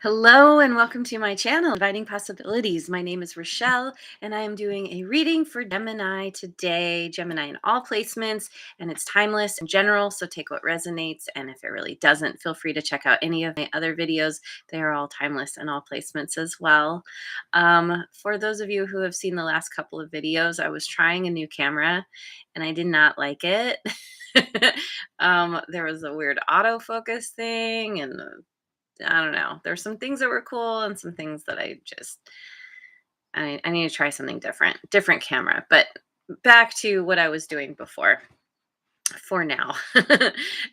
Hello and welcome to my channel, Inviting Possibilities. My name is Rochelle and I am doing a reading for Gemini today. Gemini in all placements, and it's timeless in general, so take what resonates, and if it really doesn't, feel free to check out any of my other videos. They are all timeless in all placements as well. For those of you who have seen the last couple of videos, I was trying a new camera and I did not like it. There was a weird autofocus thing, and I don't know. There's some things that were cool and some things that I need to try something different camera. But back to what I was doing before for now.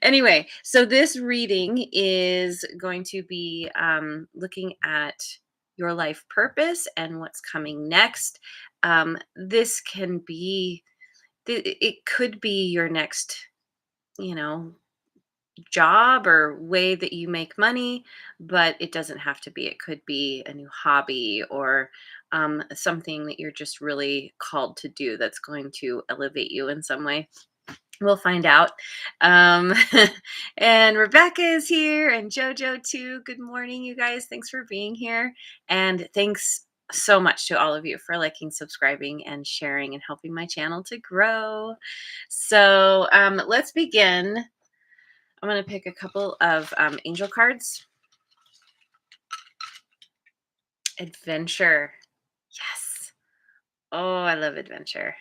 Anyway, so this reading is going to be looking at your life purpose and what's coming next. This can be, it could be your next, you know, job or way that you make money, but it doesn't have to be. It could be a new hobby or something that you're just really called to do that's going to elevate you in some way. We'll find out. Um, and Rebecca is here and JoJo too. Good morning, you guys. Thanks for being here. And thanks so much to all of you for liking, subscribing, and sharing and helping my channel to grow. So let's begin. I'm going to pick a couple of angel cards. Adventure. Yes. Oh, I love adventure.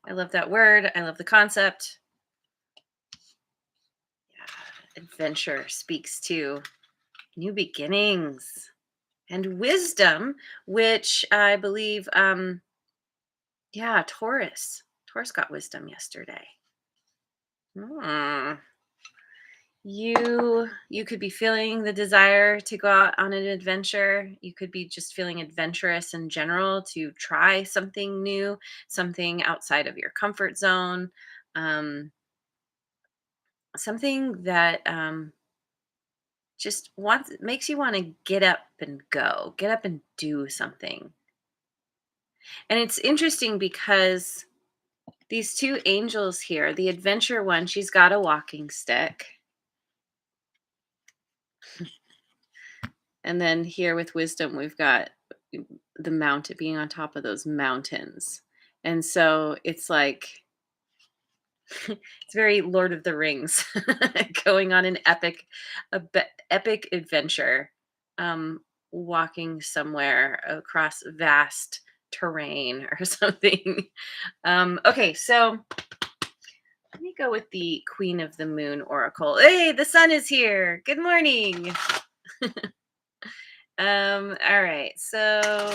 I love that word. I love the concept. Yeah. Adventure speaks to new beginnings and wisdom, which I believe, yeah, Taurus. Taurus got wisdom yesterday. Hmm. You could be feeling the desire to go out on an adventure. You could be just feeling adventurous in general to try something new, something outside of your comfort zone, um, something that just wants makes you want to get up and go, get up and do something. And it's interesting because these two angels here, the adventure one, she's got a walking stick. And then here with wisdom, we've got the mountain being on top of those mountains. And so it's like, it's very Lord of the Rings, going on an epic adventure, um, walking somewhere across vast terrain or something. Okay, so let me go with the Queen of the Moon Oracle. Hey, the sun is here. Good morning. All right, so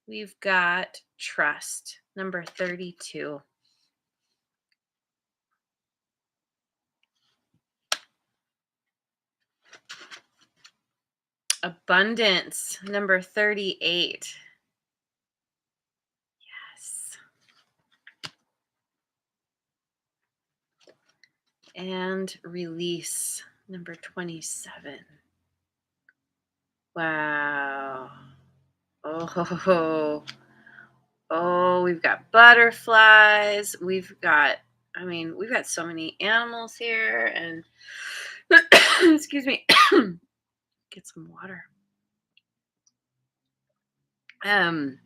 we've got trust, number 32. Abundance, number 38. Yes. And release, number 27. Wow. Oh, oh, we've got butterflies. We've got so many animals here. And excuse me, get some water. Um,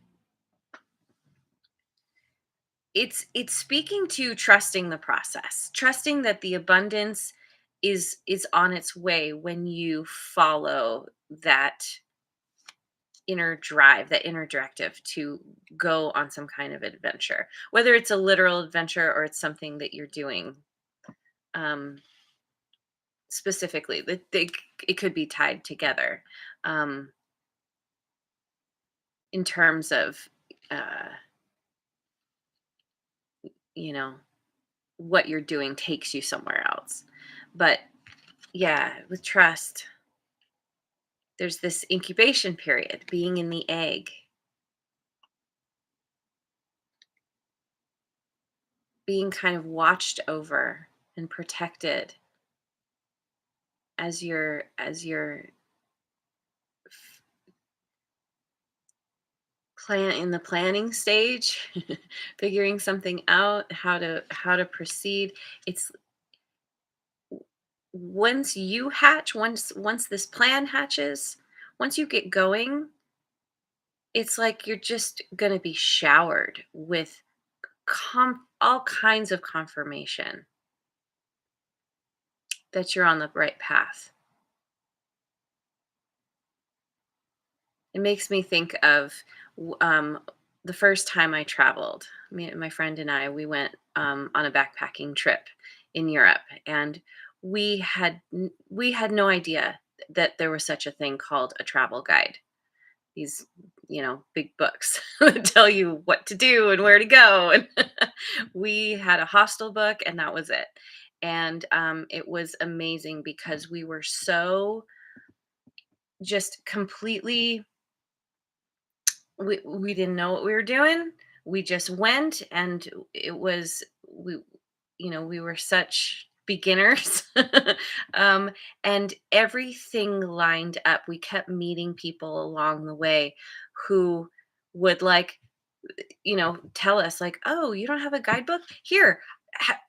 it's speaking to trusting the process, trusting that the abundance is on its way when you follow that inner drive, that inner directive to go on some kind of adventure, whether it's a literal adventure or it's something that you're doing um specifically that it could be tied together, um in terms of uh you know what you're doing takes you somewhere else. But yeah, with trust, there's this incubation period, being in the egg, being kind of watched over and protected as you're plan in the planning stage, figuring something out, how to proceed. It's once you hatch, once this plan hatches, once you get going, it's like you're just going to be showered with all kinds of confirmation that you're on the right path. It makes me think of the first time I traveled. My friend and I, we went on a backpacking trip in Europe, and we had no idea that there was such a thing called a travel guide. These, big books that tell you what to do and where to go. And we had a hostel book, and that was it. And it was amazing because we were so just completely we didn't know what we were doing. We just went, and it was we were such beginners. um and everything lined up. We kept meeting people along the way who would, like, tell us, like, "Oh, you don't have a guidebook? Here."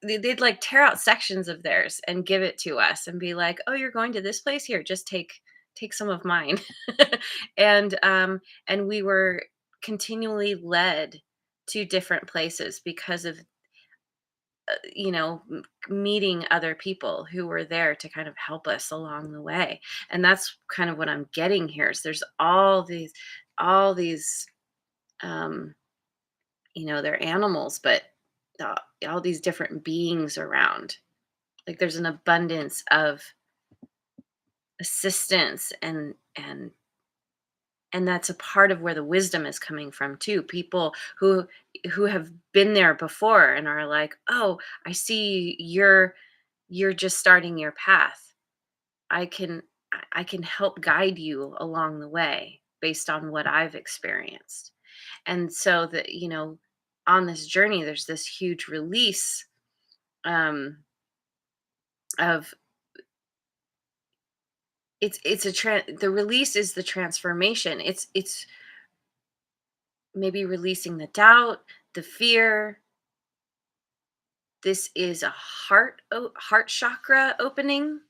They'd, like, tear out sections of theirs and give it to us and be like, "Oh, you're going to this place? Here, just take some of mine." and we were continually led to different places because of meeting other people who were there to kind of help us along the way. And that's kind of what I'm getting here, is there's all these um they're animals, but uh, all these different beings around. Like, there's an abundance of assistance, and that's a part of where the wisdom is coming from too. People who have been there before and are like, "Oh, I see you're just starting your path. I can help guide you along the way based on what I've experienced." And so that, on this journey, there's this huge release um of the release is the transformation. It's maybe releasing the doubt, the fear. This is a heart chakra opening.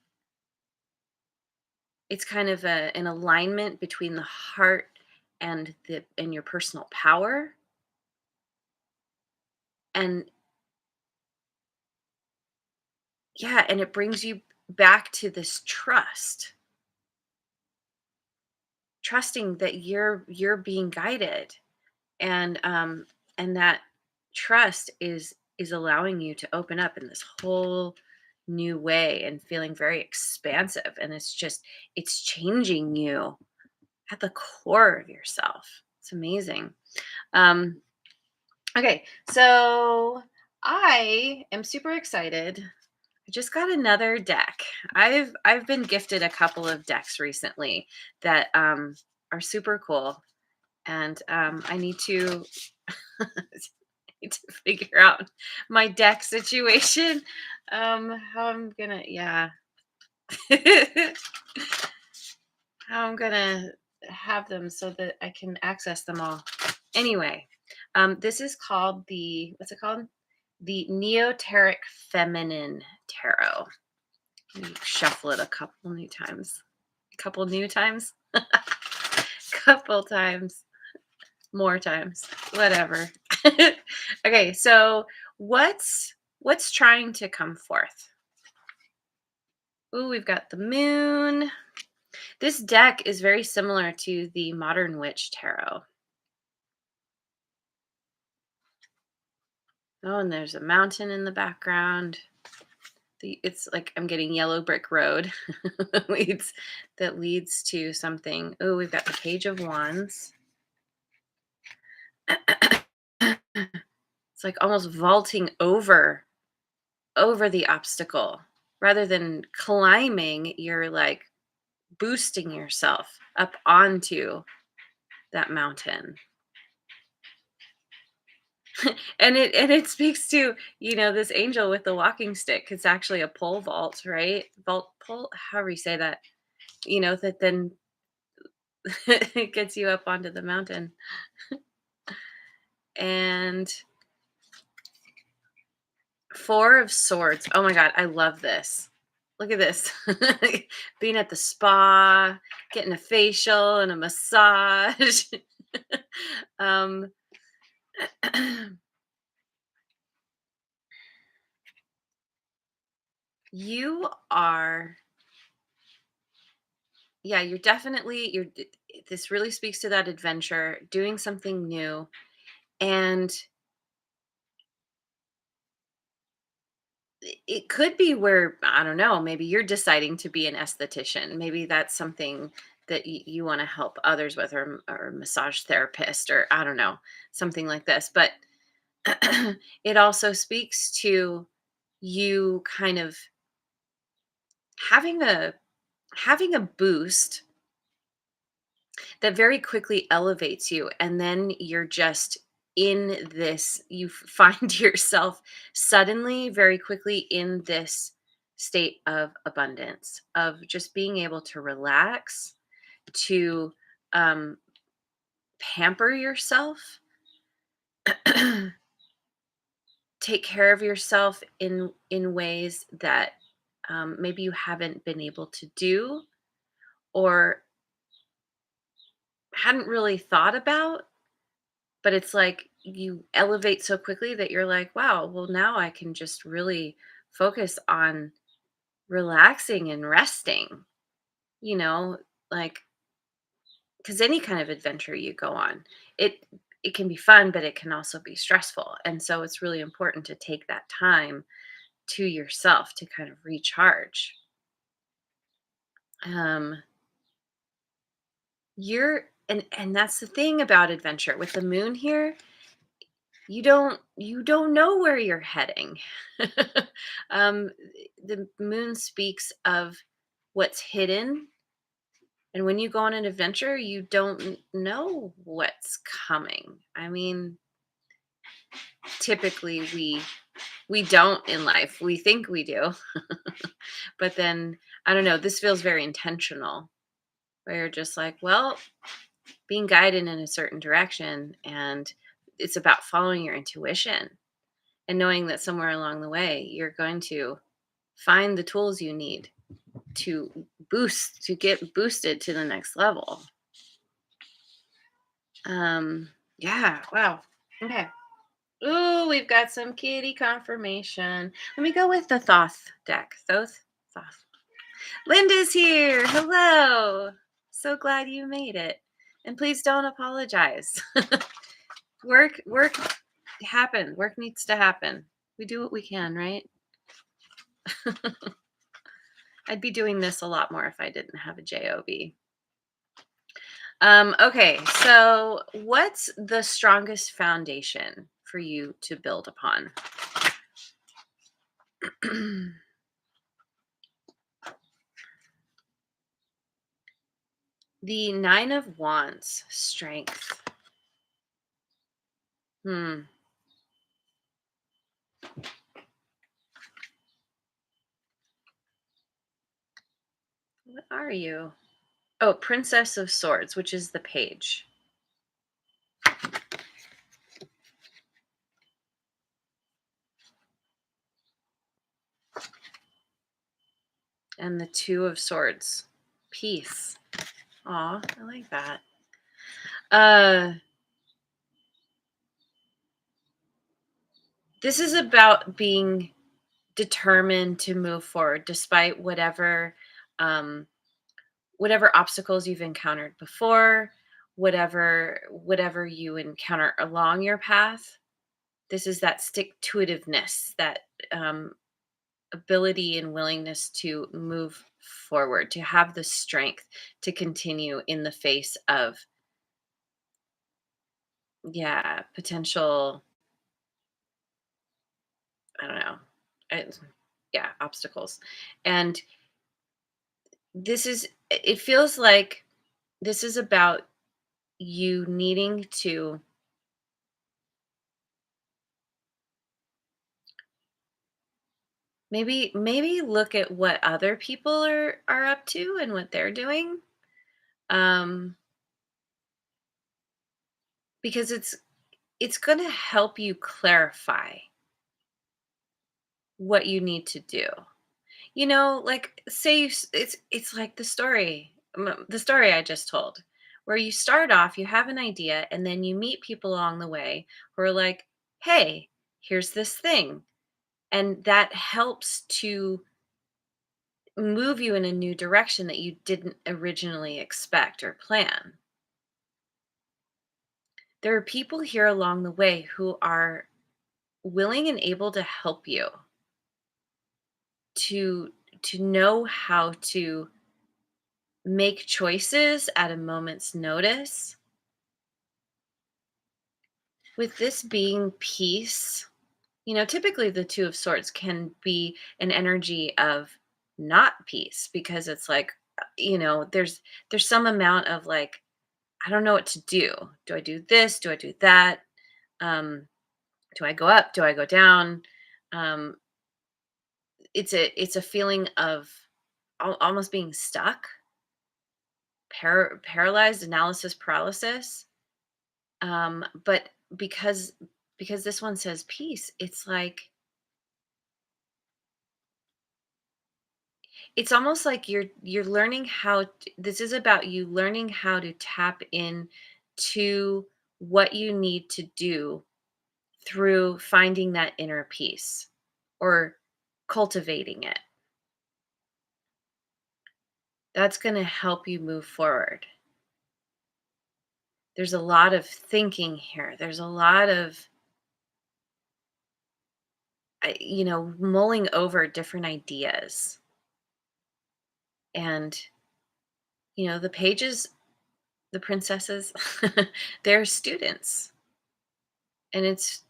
It's kind of an alignment between the heart and your personal power. And yeah, and it brings you back to this trusting that you're being guided. And that trust is allowing you to open up in this whole new way and feeling very expansive. And it's changing you at the core of yourself. It's amazing. um okay, so I am super excited. I just got another deck. I've been gifted a couple of decks recently that are super cool. And I need to need to figure out my deck situation. How I'm gonna, yeah, how I'm gonna have them so that I can access them all. Anyway, this is called what's it called? The Neoteric Feminine Tarot. Let me shuffle it a couple new times. Couple new times? Couple times. More times. Whatever. Okay, so what's trying to come forth? Ooh, we've got the moon. This deck is very similar to the Modern Witch Tarot. Oh, and there's a mountain in the background. It's like I'm getting yellow brick road that leads to something. Oh, we've got the Page of Wands. It's like almost vaulting over the obstacle. Rather than climbing, you're like boosting yourself up onto that mountain. And it speaks to, this angel with the walking stick. It's actually a pole vault, right? Vault, pole, however you say that. That then it gets you up onto the mountain. And Four of Swords. Oh my god, I love this. Look at this. Being at the spa, getting a facial and a massage. um, you are, yeah, you're definitely, this really speaks to that adventure, doing something new. And it could be where, I don't know, maybe you're deciding to be an esthetician. Maybe that's something that you want to help others with, or massage therapist, or I don't know, something like this. But it also speaks to you kind of having a boost that very quickly elevates you, and then you're just in this, find yourself suddenly very quickly in this state of abundance, of just being able to relax, to um, pamper yourself, take care of yourself in ways that maybe you haven't been able to do, or hadn't really thought about. But it's like you elevate so quickly that you're like, wow, well, now I can just really focus on relaxing and resting, you know, like, because any kind of adventure you go on, it it can be fun, but it can also be stressful. And so it's really important to take that time to yourself to kind of recharge. Um, and that's the thing about adventure with the moon here. You don't know where you're heading. um, the moon speaks of what's hidden, and when you go on an adventure, you don't know what's coming. I mean, typically we don't in life. We think we do, but then I don't know. This feels very intentional, where you're just like, well, being guided in a certain direction, and it's about following your intuition and knowing that somewhere along the way you're going to find the tools you need to get boosted to the next level. um yeah, wow. Okay. Ooh, we've got some kitty confirmation. Let me go with the Thoth deck. Thoth. Linda's here. Hello. So glad you made it. And please don't apologize. Work happened. Work needs to happen. We do what we can, right? I'd be doing this a lot more if I didn't have a job. Okay, so what's the strongest foundation for you to build upon? The Nine of Wands, strength. Hmm. What are you? Oh, Princess of Swords, which is the page. And the Two of Swords. Peace. Aw, I like that. Uh, this is about being determined to move forward despite um, whatever obstacles you've encountered before, whatever you encounter along your path. This is that stick to itiveness, that um, ability and willingness to move forward, to have the strength to continue in the face of, yeah, potential, I don't know, it, yeah, obstacles. And it feels like this is about you needing to maybe look at what other people are up to and what they're doing. Um, because it's going to help you clarify what you need to do. like say it's like the story I just told, where you start off, you have an idea, and then you meet people along the way who are like, "Hey, here's this thing," and that helps to move you in a new direction that you didn't originally expect or plan. There are people here along the way who are willing and able to help you to know how to make choices at a moment's notice. With this being peace, typically the two of swords can be an energy of not peace, because it's like, there's some amount of like, I don't know what to do. Do I do this? Do I do that? Um, do I go up? Do I go down? Um, it's a feeling of almost being stuck, paralyzed, analysis paralysis. But because this one says peace, it's like it's almost like you're learning this is about you learning how to tap in to what you need to do through finding that inner peace or cultivating it. That's going to help you move forward. There's a lot of thinking here. There's a lot of mulling over different ideas. And the pages, the princesses, they're students, and it's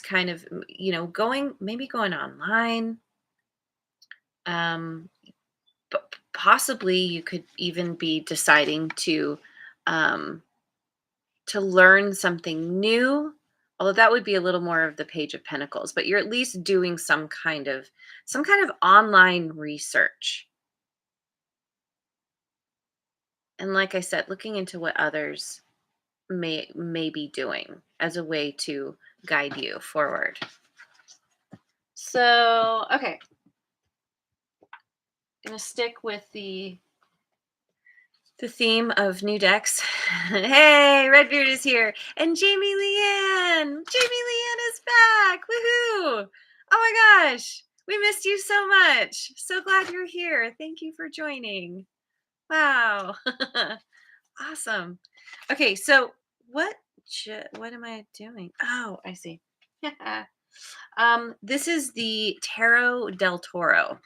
kind of going online. um Possibly you could even be deciding um to learn something new, although that would be a little more of the page of pentacles, but you're at least doing some kind of online research. And like I said, looking into what others may be doing as a way to guide you forward. So, okay, gonna stick with the theme of new decks. Hey, Redbeard is here, and Jamie Leanne is back. Woohoo! Oh my gosh, we missed you so much. So glad you're here. Thank you for joining. Wow. Awesome. Okay, so what am I doing? Oh, I see. This is the Tarot del Toro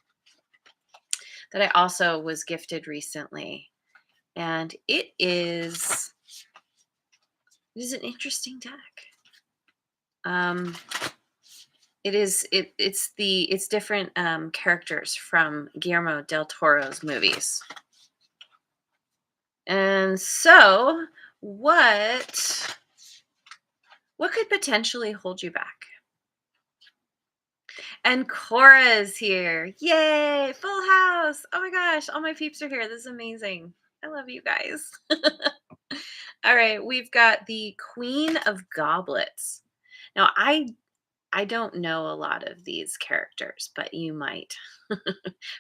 that I also was gifted recently, and it is an interesting deck. Um, it's different characters from Guillermo del Toro's movies, and so what could potentially hold you back? And Cora's here. Yay! Full house. Oh my gosh, all my peeps are here. This is amazing. I love you guys. All right, we've got the Queen of Goblets. Now, I don't know a lot of these characters, but you might.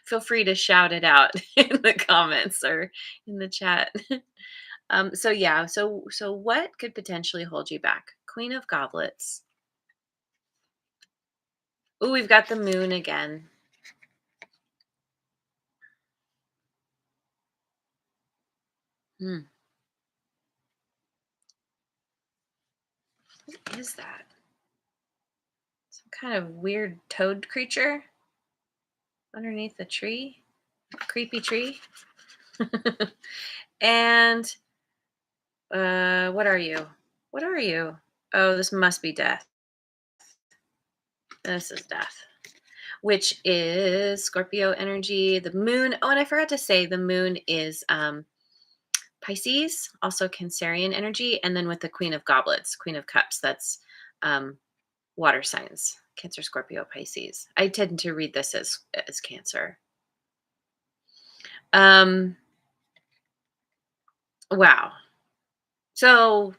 Feel free to shout it out in the comments or in the chat. So yeah, so what could potentially hold you back? Queen of Goblets. Oh, we've got the moon again. Hmm. What is that? Some kind of weird toad creature underneath the tree? Creepy tree? And what are you? What are you? Oh, this must be death. This is death, which is Scorpio energy. The moon. Oh, and I forgot to say the moon is Pisces, also Cancerian energy, and then with the Queen of Goblets, Queen of Cups, that's um, water signs: Cancer, Scorpio, Pisces. I tend to read this as Cancer. Um, wow. So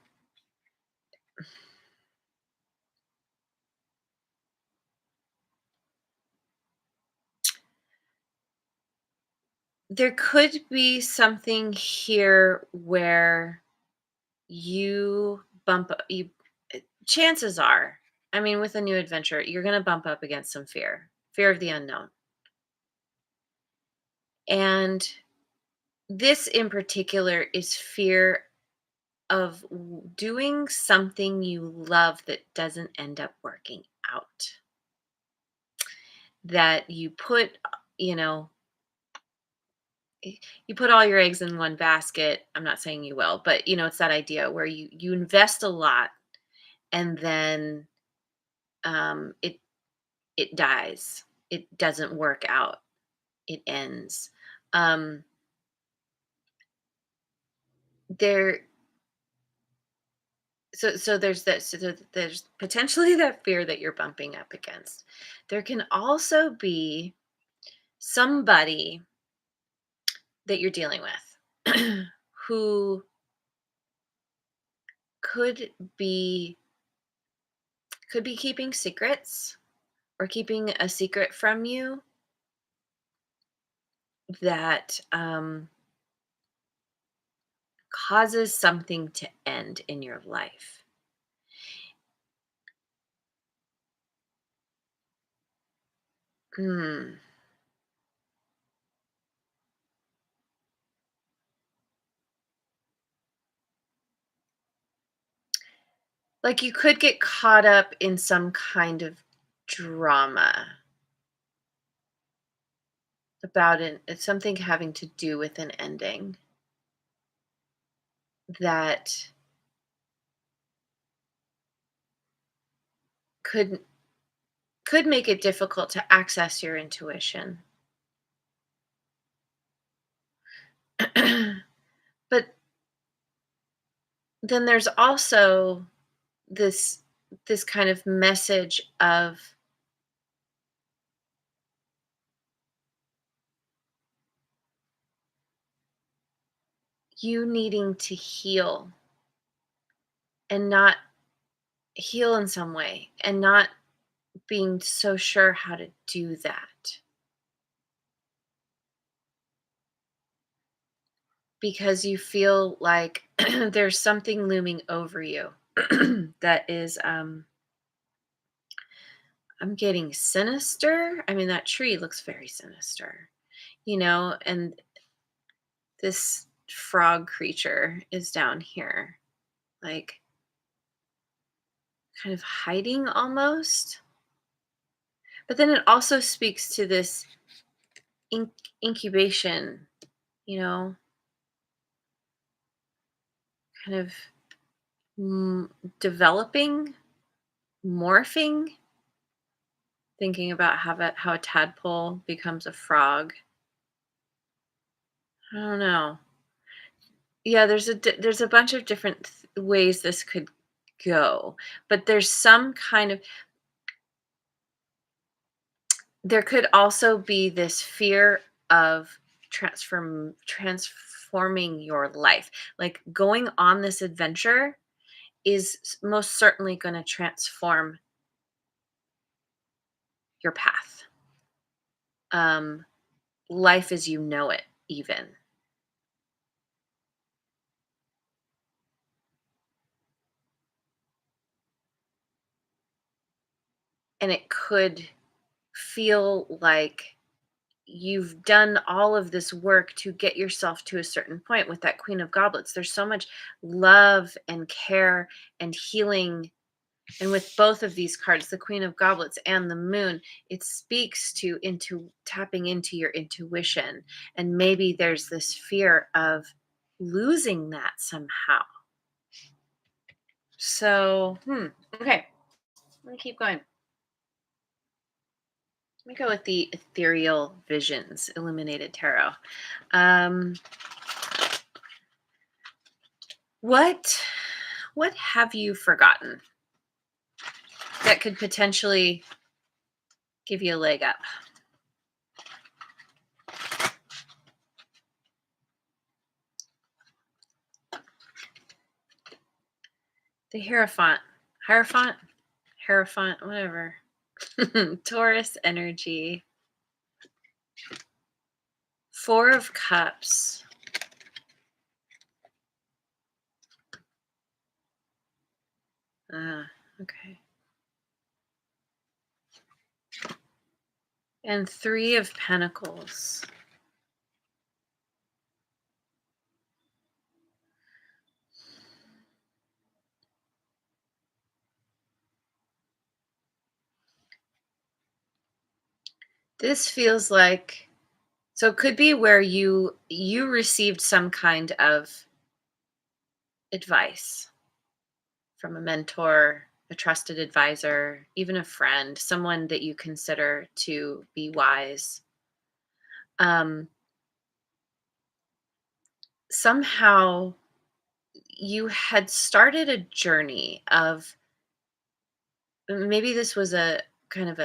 there could be something here where you bump up you chances are, I mean, with a new adventure, you're going to bump up against some fear of the unknown. And this in particular is fear of doing something you love that doesn't end up working out. That you put, you know, you put all your eggs in one basket. I'm not saying you will, but it's that idea where you invest a lot and then it dies. It doesn't work out. It ends. Um, there so there's that there's potentially that fear that you're bumping up against. There can also be somebody that you're dealing with who could be keeping secrets or keeping a secret from you that causes something to end in your life. Hmm. Like you could get caught up in some kind of drama about it. It's something having to do with an ending that could make it difficult to access your intuition. But then there's also this kind of message of you needing to heal and not heal in some way and not being so sure how to do that because you feel like there's something looming over you that is I'm getting sinister. I mean, that tree looks very sinister, and this frog creature is down here, like kind of hiding almost. But then it also speaks to this incubation, you know, kind of developing, morphing, thinking about how a tadpole becomes a frog. I don't know. Yeah, there's a bunch of different ways this could go, but there's some kind of there could also be this fear of transforming your life. Like going on this adventure is most certainly going to transform your path. Um, life as you know it, even. And it could feel like you've done all of this work to get yourself to a certain point with that Queen of Goblets. There's so much love and care and healing. And with both of these cards, the Queen of Goblets and the Moon, it speaks to into tapping into your intuition. And maybe there's this fear of losing that somehow. So, okay, let me keep going. Let me go with the Ethereal Visions Illuminated Tarot. Um, what have you forgotten that could potentially give you a leg up? The Hierophant, whatever. Taurus energy. Four of Cups. Okay. And Three of Pentacles. This feels like, so it could be where you received some kind of advice from a mentor, a trusted advisor, even a friend, someone that you consider to be wise. Um, Somehow you had started a journey of, maybe this was a kind of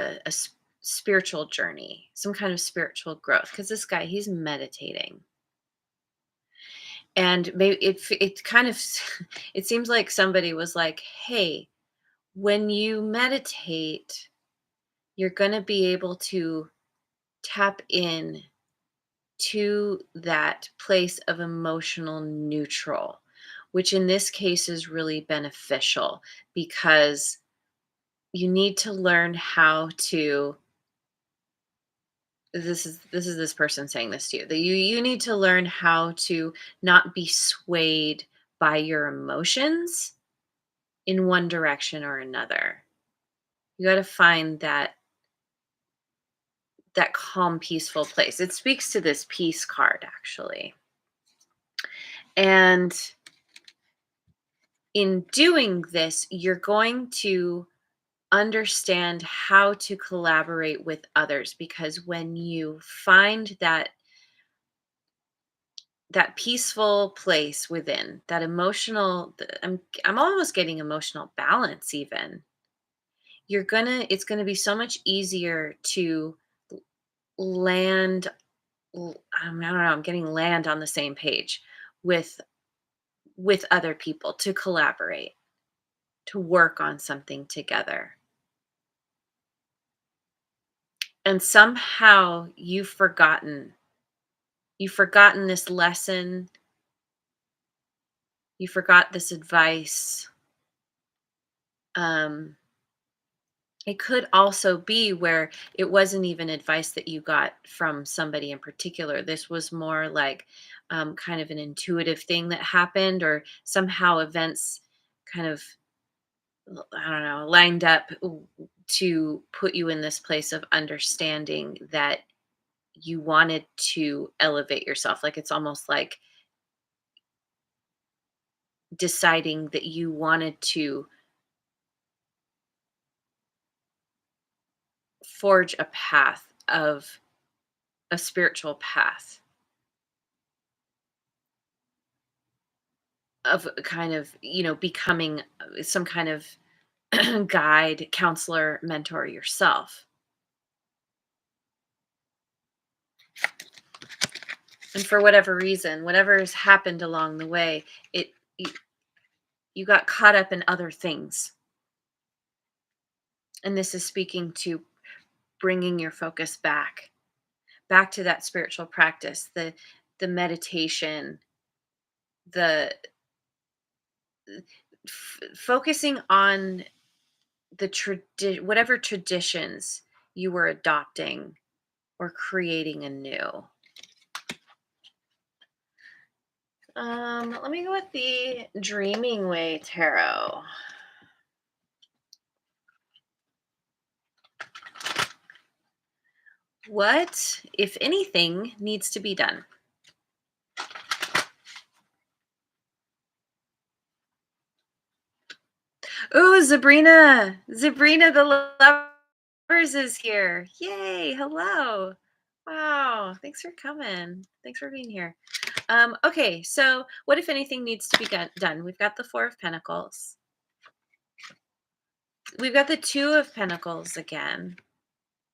spiritual journey, some kind of spiritual growth, because this guy, he's meditating. And maybe it kind of it seems like somebody was like, hey, when you meditate, you're going to be able to tap in to that place of emotional neutral, which in this case is really beneficial, because you need to learn how to, this person saying this to you, that you need to learn how to not be swayed by your emotions in one direction or another. You got to find that calm, peaceful place. It speaks to this peace card, actually. And in doing this, you're going to understand how to collaborate with others, because when you find that peaceful place within, that emotional, I'm almost getting emotional balance even, it's going to be so much easier to land, I don't know, I'm getting land on the same page with other people, to collaborate, to work on something together. And somehow you've forgotten this lesson, you forgot this advice. um it could also be where it wasn't even advice that you got from somebody in particular. This was more like, kind of an intuitive thing that happened, or somehow events kind of, I don't know, lined up to put you in this place of understanding that you wanted to elevate yourself. Like, it's almost like deciding that you wanted to forge a path of a spiritual path of kind of, becoming some kind of guide, counselor, mentor yourself. And for whatever reason, whatever has happened along the way, it you, you got caught up in other things. And this is speaking to bringing your focus back to that spiritual practice, the meditation, the focusing on whatever traditions you were adopting or creating anew. Let me go with the Dreaming Way Tarot. What, if anything, needs to be done? Oh, Sabrina! Sabrina the Lovers is here. Yay! Hello. Wow. Thanks for coming. Thanks for being here. Okay, so what, if anything, needs to be done? We've got the Four of Pentacles. We've got the Two of Pentacles again.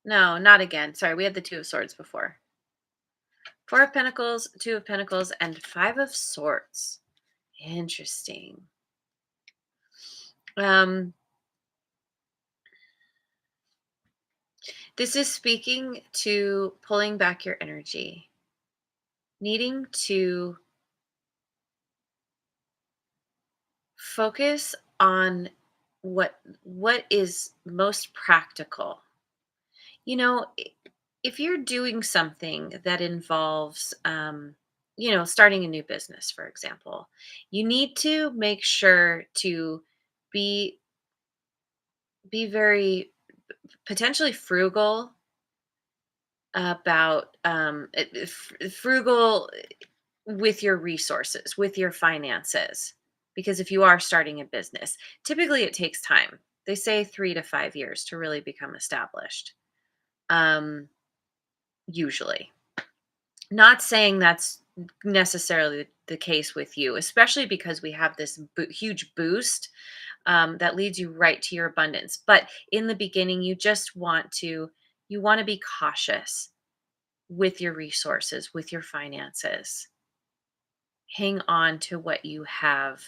No, not again. Sorry, we had the Two of Swords before. Four of Pentacles, Two of Pentacles, and Five of Swords. Interesting. This is speaking to pulling back your energy. needing to focus on what is most practical. You know, if you're doing something that involves starting a new business, for example, you need to make sure to be very potentially frugal about frugal with your resources, with your finances. Because if you are starting a business, typically it takes time. They say 3 to 5 years to really become established. Um, Usually. Not saying that's necessarily the case with you, especially because we have this huge boost that leads you right to your abundance. But in the beginning, you want to be cautious with your resources, with your finances. Hang on to what you have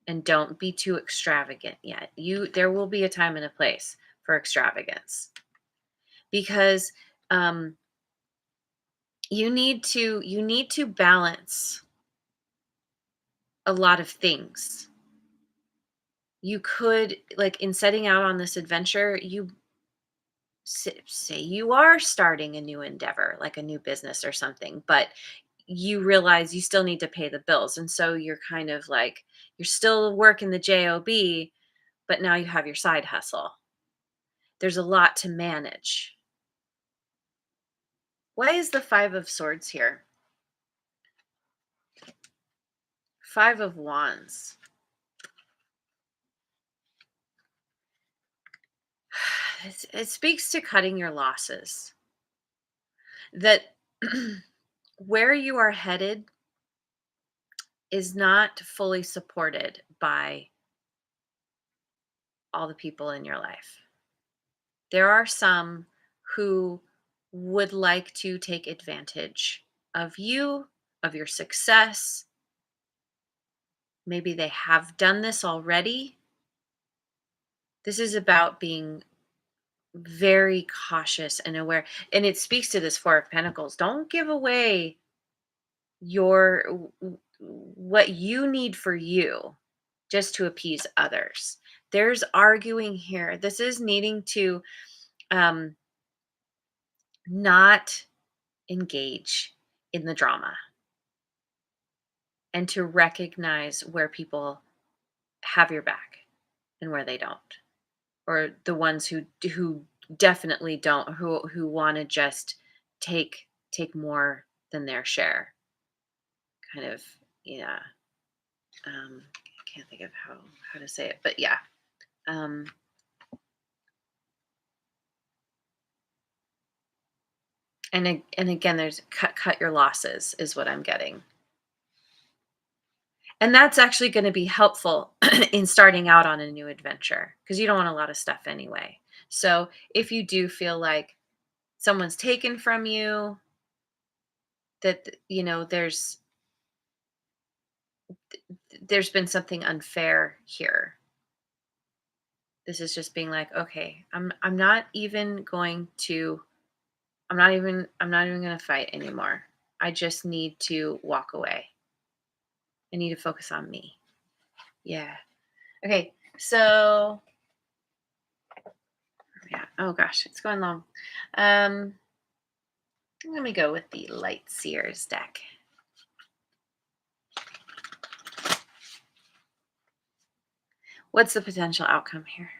and don't be too extravagant yet. There will be a time and a place for extravagance because um, you need to balance a lot of things. You could, like, in setting out on this adventure, you say you are starting a new endeavor, like a new business or something, but you realize you still need to pay the bills. And so you're kind of like, you're still working the job, but now you have your side hustle. There's a lot to manage. Why is the 5 of Swords here? 5 of Wands. It speaks to cutting your losses. That where you are headed is not fully supported by all the people in your life. There are some who would like to take advantage of you, of your success. Maybe they have done this already. This is about being very cautious and aware. And it speaks to this 4 of Pentacles. Don't give away what you need for you just to appease others. There's arguing here. This is needing to um, not engage in the drama and to recognize where people have your back and where they don't, or the ones who definitely don't, who want to just take more than their share. Kind of, yeah. I can't think of how to say it, but yeah. Um, and again, there's cut your losses is what I'm getting. And that's actually going to be helpful in starting out on a new adventure because you don't want a lot of stuff anyway. So if you do feel like someone's taken from you, that there's been something unfair here. This is just being like, okay, I'm not even going to I'm not even going to fight anymore. I just need to walk away. I need to focus on me. Yeah. Okay. So yeah. Oh gosh, it's going long. Um, Let me go with the Light Seers deck. What's the potential outcome here?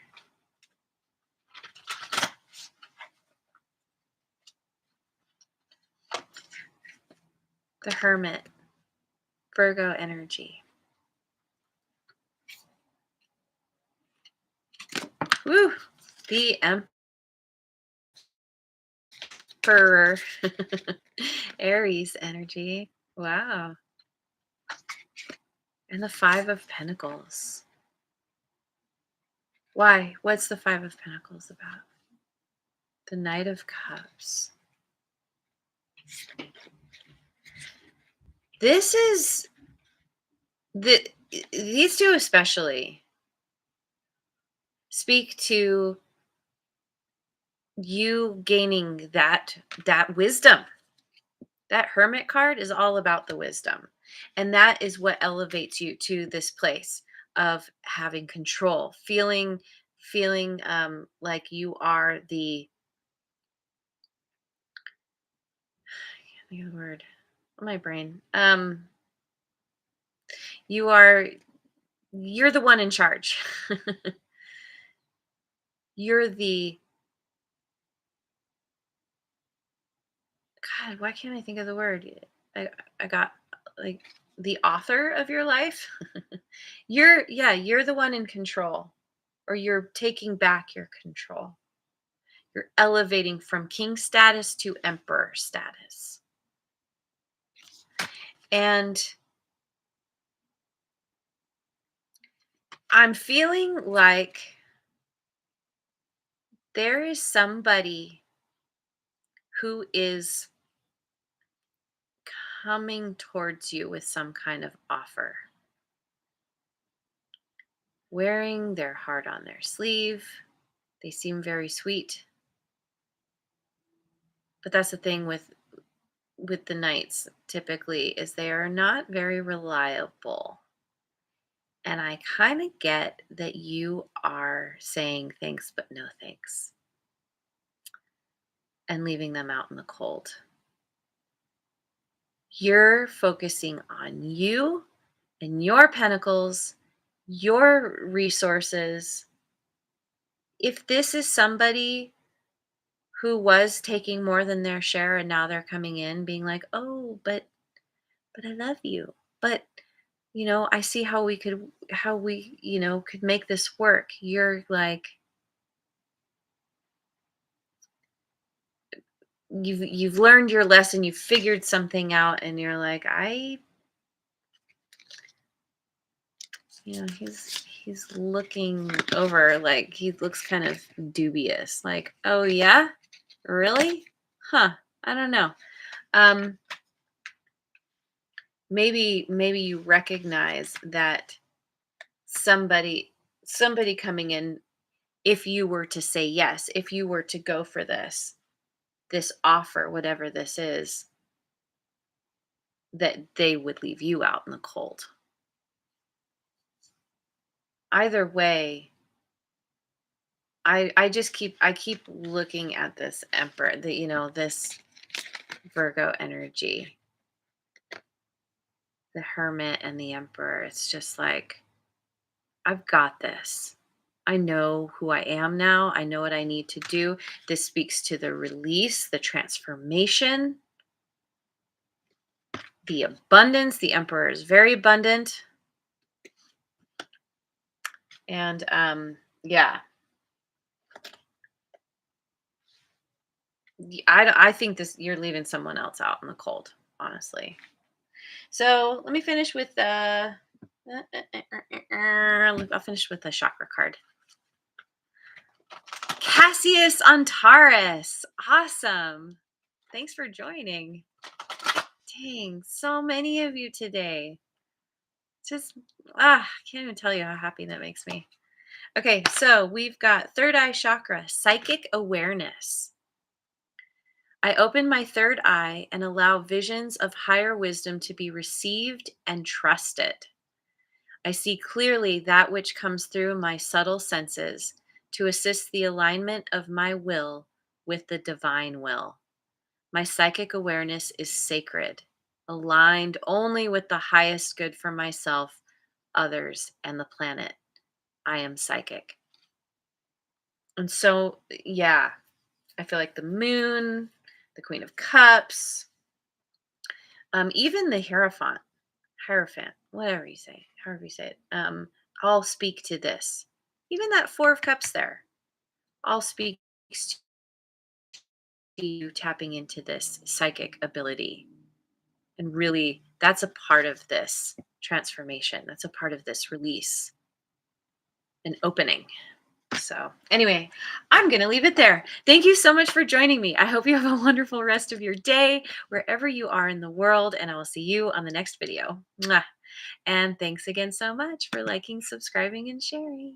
The Hermit, Virgo energy. Woo! The Emperor, Aries energy. Wow. And the 5 of Pentacles. Why? What's the 5 of Pentacles about? The Knight of Cups. This is these two especially speak to you gaining that wisdom That Hermit card is all about the wisdom. And that is what elevates you to this place of having control, feeling like you are the word, my brain. You are you're the one in charge. You're the God, why can't I think of the word? I got like the author of your life. You're the one in control, or you're taking back your control. You're elevating from king status to emperor status. And I'm feeling like there is somebody who is coming towards you with some kind of offer, wearing their heart on their sleeve. They seem very sweet. But that's the thing with the knights typically, is they are not very reliable. And I kind of get that you are saying thanks but no thanks and leaving them out in the cold. You're focusing on you and your pentacles, your resources. If this is somebody who was taking more than their share and now they're coming in being like, "Oh, but I love you. But I see how we could make this work." You're like, you've learned your lesson, you've figured something out, and you're like, he's looking over, like he looks kind of dubious, like, "Oh yeah, really? Huh, I don't know." um maybe you recognize that somebody coming in, if you were to say yes, if you were to go for this offer, whatever this is, that they would leave you out in the cold. Either way, I keep looking at this emperor, this Virgo energy, the hermit and the emperor. It's just like, I've got this. I know who I am now. I know what I need to do. This speaks to the release, the transformation, the abundance. The emperor is very abundant. And yeah, I think this, you're leaving someone else out in the cold, honestly. So let me finish with I'll finish with a chakra card. Cassius on Taurus. Awesome. Thanks for joining. Dang, so many of you today. Just can't even tell you how happy that makes me. Okay, so we've got third eye chakra, psychic awareness. I open my third eye and allow visions of higher wisdom to be received and trusted. I see clearly that which comes through my subtle senses to assist the alignment of my will with the divine will. My psychic awareness is sacred, aligned only with the highest good for myself, others, and the planet. I am psychic. And so, yeah, I feel like the moon, the Queen of Cups, even the Hierophant, whatever you say, however you say it, all speak to this. Even that Four of Cups there, all speaks to you tapping into this psychic ability. And really, that's a part of this transformation. That's a part of this release and opening. So, anyway, I'm going to leave it there. Thank you so much for joining me. I hope you have a wonderful rest of your day, wherever you are in the world, and I will see you on the next video. Mwah. And thanks again so much for liking, subscribing, and sharing.